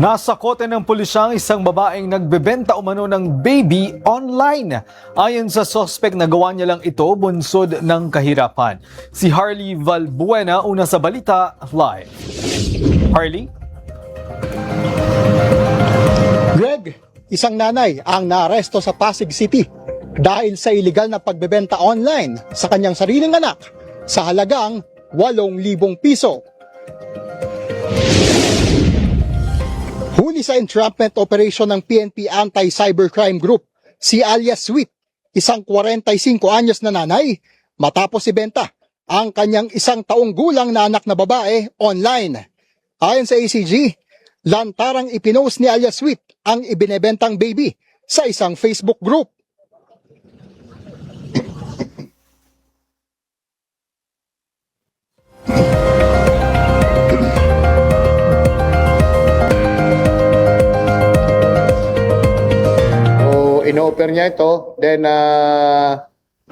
Nasa kote ng pulisya ang isang babaeng nagbebenta umano ng baby online. Ayon sa suspect, nagawa niya lang ito bunsod ng kahirapan. Si Harley Valbuena, una sa balita, live. Harley? Greg, isang nanay ang naaresto sa Pasig City dahil sa iligal na pagbebenta online sa kanyang sariling anak sa halagang 8,000 piso. Huli sa entrapment operation ng PNP Anti-Cybercrime Group, si alias Sweet, isang 45 anyos na nanay, matapos ibenta ang kanyang 1 taong gulang na anak na babae online. Ayon sa ACG, lantarang ipinost ni alias Sweet ang ibinebentang baby sa isang Facebook group. In-offer niya ito, then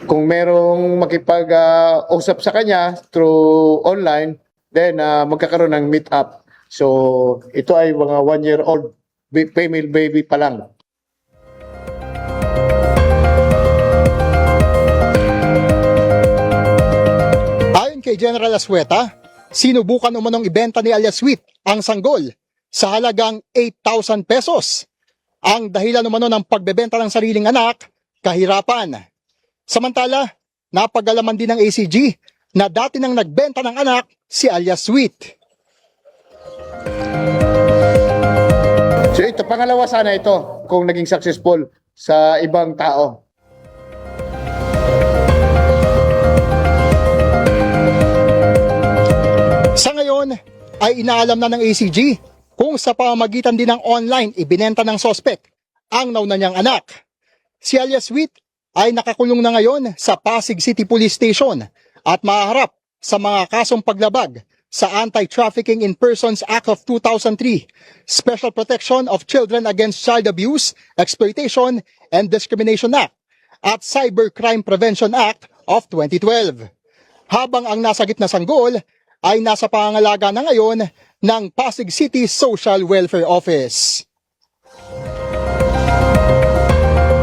kung merong makipag-usap sa kanya through online, then magkakaroon ng meet-up. So, ito ay mga 1-year-old female baby pa lang. Ayon kay General Asueta, sinubukan umanong ibenta ni alias Sweet ang sanggol sa halagang 8,000 pesos. Ang dahilan umano ng pagbebenta ng sariling anak, kahirapan. Samantala, napag-alaman din ng ACG na dati nang nagbenta ng anak si alias Sweet. So ito, pangalawa sana ito kung naging successful sa ibang tao. Sa ngayon, ay inaalam na ng ACG kung sa pamamagitan din ng online ibinenta ng sospek ang nauna niyang anak. Si alias Sweet ay nakakulong na ngayon sa Pasig City Police Station at mahaharap sa mga kasong paglabag sa Anti-Trafficking in Persons Act of 2003, Special Protection of Children Against Child Abuse, Exploitation, and Discrimination Act at Cybercrime Prevention Act of 2012. Habang ang nasa gitna sanggol ay nasa pangangalaga na ngayon ng Pasig City Social Welfare Office.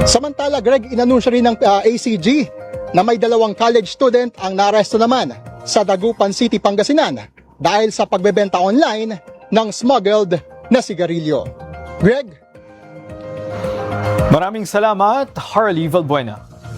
Samantala, Greg, inanunsyo rin ng ACG na may 2 college student ang naaresto naman sa Dagupan City, Pangasinan dahil sa pagbebenta online ng smuggled na sigarilyo. Greg? Maraming salamat, Harley Valbuena.